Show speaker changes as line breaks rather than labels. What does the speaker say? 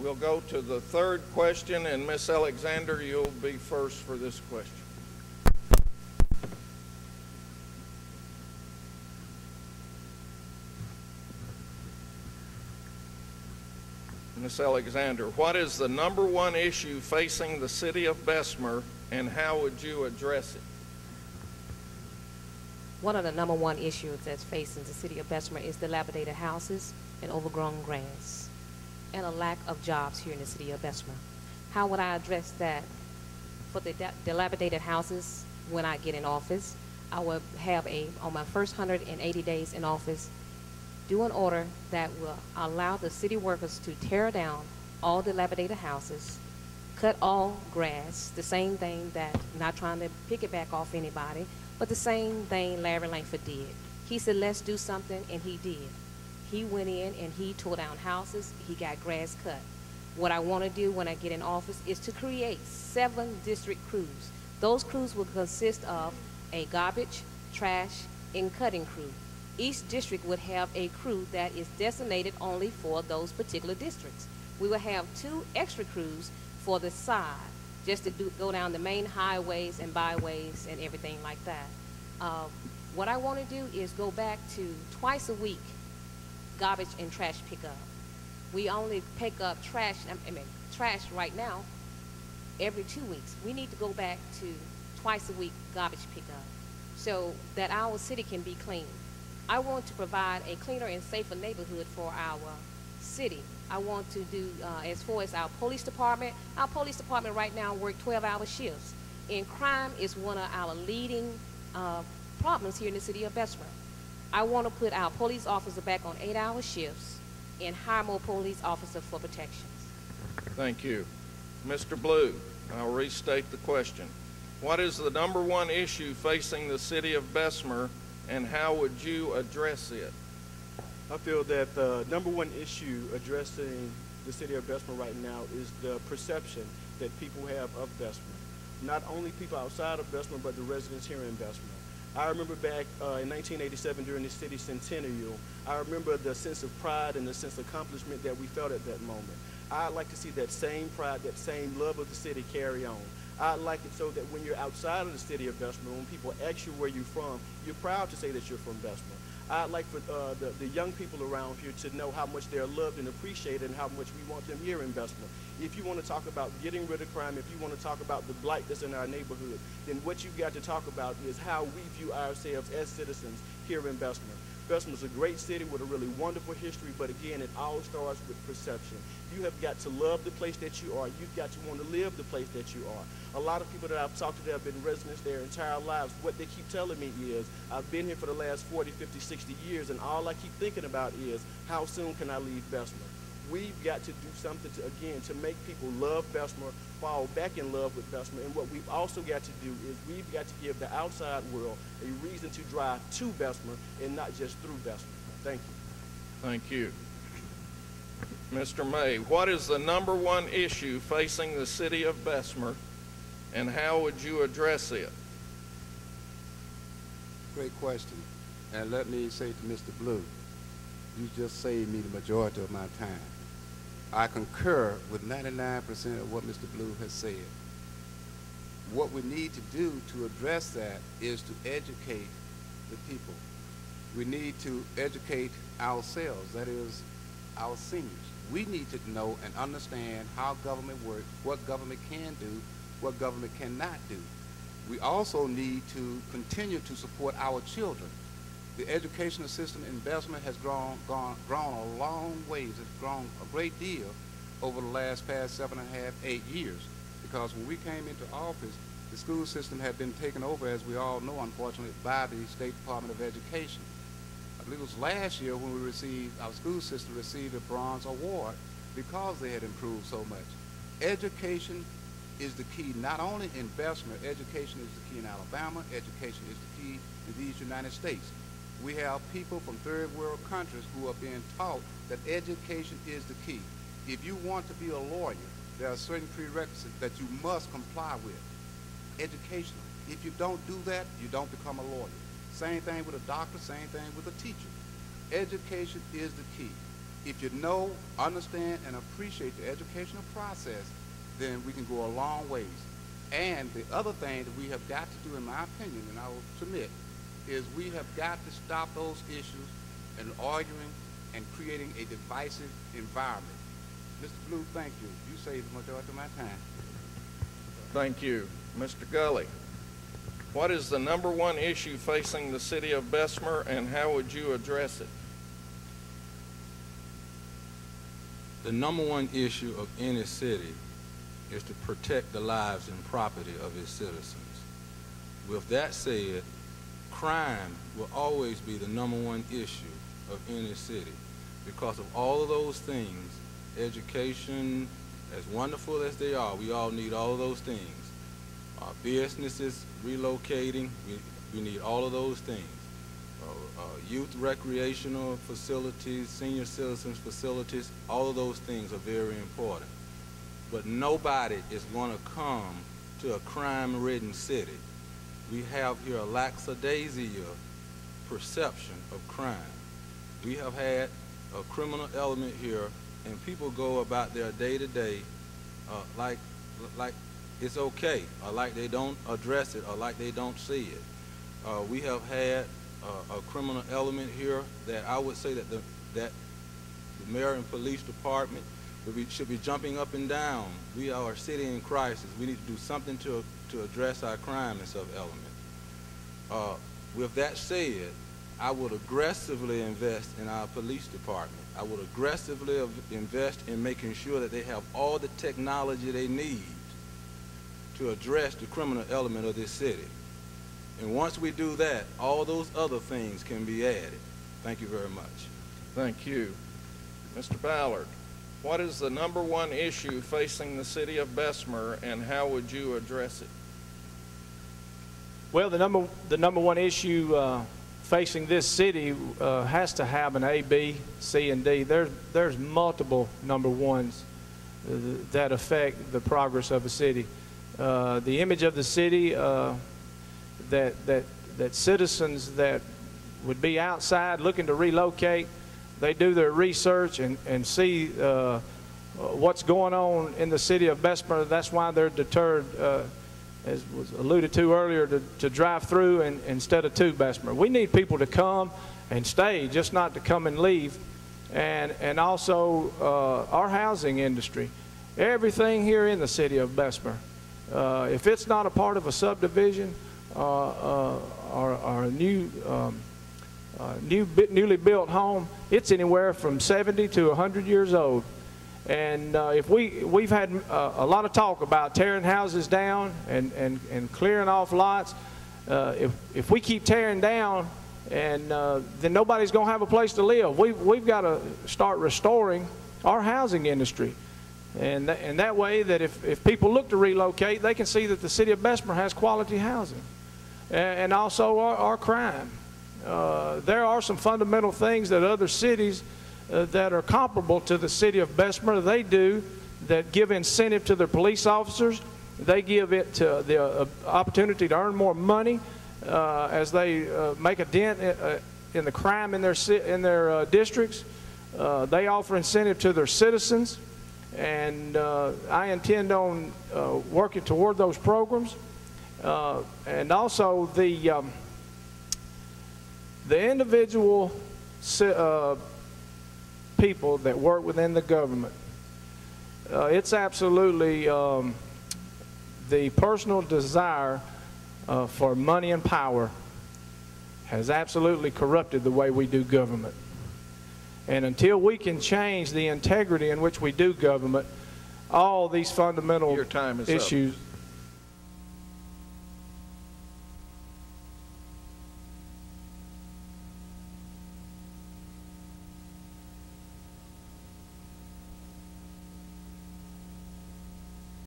We'll go to the third question, and Ms. Alexander, you'll be first for this question. Ms. Alexander, what is the #1 issue facing the city of Bessemer, and how would you address it?
One of the #1 issues that's facing the city of Bessemer is dilapidated houses and overgrown grass, and a lack of jobs here in the city of Bessemer. How would I address that? For the dilapidated houses, when I get in office, I would have on my first 180 days in office, do an order that will allow the city workers to tear down all dilapidated houses, cut all grass, the same thing that, not trying to pick it back off anybody, but the same thing Larry Langford did. He said, let's do something, and he did. He went in and he tore down houses, he got grass cut. What I want to do when I get in office is to create 7 district crews. Those crews will consist of a garbage, trash, and cutting crew. Each district would have a crew that is designated only for those particular districts. We will have 2 extra crews for the side, just to go down the main highways and byways and everything like that. What I want to do is go back to twice a week garbage and trash pickup. We only pick up trash right now every 2 weeks. We need to go back to twice a week garbage pickup so that our city can be clean. I want to provide a cleaner and safer neighborhood for our city. I want to do, as far as our police department right now work 12-hour shifts. And crime is one of our leading problems here in the city of Bessemer. I want to put our police officers back on 8-hour shifts and hire more police officers for protections.
Thank you. Mr. Blue, I'll restate the question. What is the #1 issue facing the city of Bessemer, and how would you address it?
I feel that the #1 issue addressing the city of Bessemer right now is the perception that people have of Bessemer. Not only people outside of Bessemer, but the residents here in Bessemer. I remember back in 1987 during the city centennial, I remember the sense of pride and the sense of accomplishment that we felt at that moment. I'd like to see that same pride, that same love of the city carry on. I'd like it so that when you're outside of the city of Bessemer, when people ask you where you're from, you're proud to say that you're from Bessemer. I'd like for the young people around here to know how much they're loved and appreciated and how much we want them here in Bessemer. If you want to talk about getting rid of crime, if you want to talk about the blight that's in our neighborhood, then what you've got to talk about is how we view ourselves as citizens here in Bessemer. Bessemer's a great city with a really wonderful history, but again, it all starts with perception. You have got to love the place that you are. You've got to want to live the place that you are. A lot of people that I've talked to that have been residents their entire lives, what they keep telling me is, I've been here for the last 40, 50, 60 years, and all I keep thinking about is, how soon can I leave Bessemer? We've got to do something to, again, to make people love Bessemer, fall back in love with Bessemer, and what we've also got to do is we've got to give the outside world a reason to drive to Bessemer and not just through Bessemer. Thank you.
Thank you. Mr. May, what is the #1 issue facing the city of Bessemer, and how would you address it?
Great question. And let me say to Mr. Blue, you just saved me the majority of my time. I concur with 99% of what Mr. Blue has said. What we need to do to address that is to educate the people. We need to educate ourselves, that is, our seniors. We need to know and understand how government works, what government can do, what government cannot do. We also need to continue to support our children. The educational system in Bessemer has grown a long ways. It's grown a great deal over the past 7.5, 8 years. Because when we came into office, the school system had been taken over, as we all know, unfortunately, by the State Department of Education. I believe it was last year when our school system received a bronze award because they had improved so much. Education is the key, not only in Bessemer. Education is the key in Alabama. Education is the key in these United States. We have people from third world countries who are being taught that education is the key. If you want to be a lawyer, there are certain prerequisites that you must comply with. Educational. If you don't do that, you don't become a lawyer. Same thing with a doctor, same thing with a teacher. Education is the key. if you know, understand, and appreciate the educational process, then we can go a long ways. And the other thing that we have got to do, in my opinion, and I will submit, is we have got to stop those issues and arguing and creating a divisive environment. Mr. Blue, thank you. You saved the majority of my time.
Thank you. Mr. Gulley, what is the #1 issue facing the city of Bessemer, and how would you address it?
The #1 issue of any city is to protect the lives and property of its citizens. With that said, crime will always be the #1 issue of any city because of all of those things. Education, as wonderful as they are, we all need all of those things. Businesses relocating, we need all of those things. Youth recreational facilities, senior citizens facilities, all of those things are very important. But nobody is going to come to a crime-ridden city. We have here a lackadaisical perception of crime. We have had a criminal element here, and people go about their day-to-day like it's okay, or like they don't address it, or like they don't see it. We have had a criminal element here that I would say that the mayor and police department should be jumping up and down. We are a city in crisis. We need to do something to address our crime and stuff element. With that said, I would aggressively invest in our police department. I would aggressively invest in making sure that they have all the technology they need to address the criminal element of this city. And once we do that, all those other things can be added. Thank you very much.
Thank you. Mr. Ballard, what is the #1 issue facing the city of Bessemer, and how would you address it?
Well, the number one issue facing this city has to have an A, B, C, and D. There's multiple #1s that affect the progress of a city. The image of the city, that citizens that would be outside looking to relocate, they do their research and see what's going on in the city of Bessemer. That's why they're deterred, as was alluded to earlier, to drive through instead of to Bessemer. We need people to come and stay, just not to come and leave. And also our housing industry. Everything here in the city of Bessemer, if it's not a part of a subdivision or a newly built home, it's anywhere from 70 to 100 years old. And if we've had a lot of talk about tearing houses down and clearing off lots. If we keep tearing down, and then nobody's going to have a place to live. We've got to start restoring our housing industry. And that way that if people look to relocate, they can see that the city of Bessemer has quality housing. And also our crime. There are some fundamental things that other cities that are comparable to the city of Bessemer, they do, that give incentive to their police officers. They give it to the opportunity to earn more money as they make a dent in the crime in their districts. They offer incentive to their citizens. And I intend on working toward those programs. And also the individual people that work within the government. It's absolutely the personal desire for money and power has absolutely corrupted the way we do government. And until we can change the integrity in which we do government, all these fundamental
Your time is
issues
up.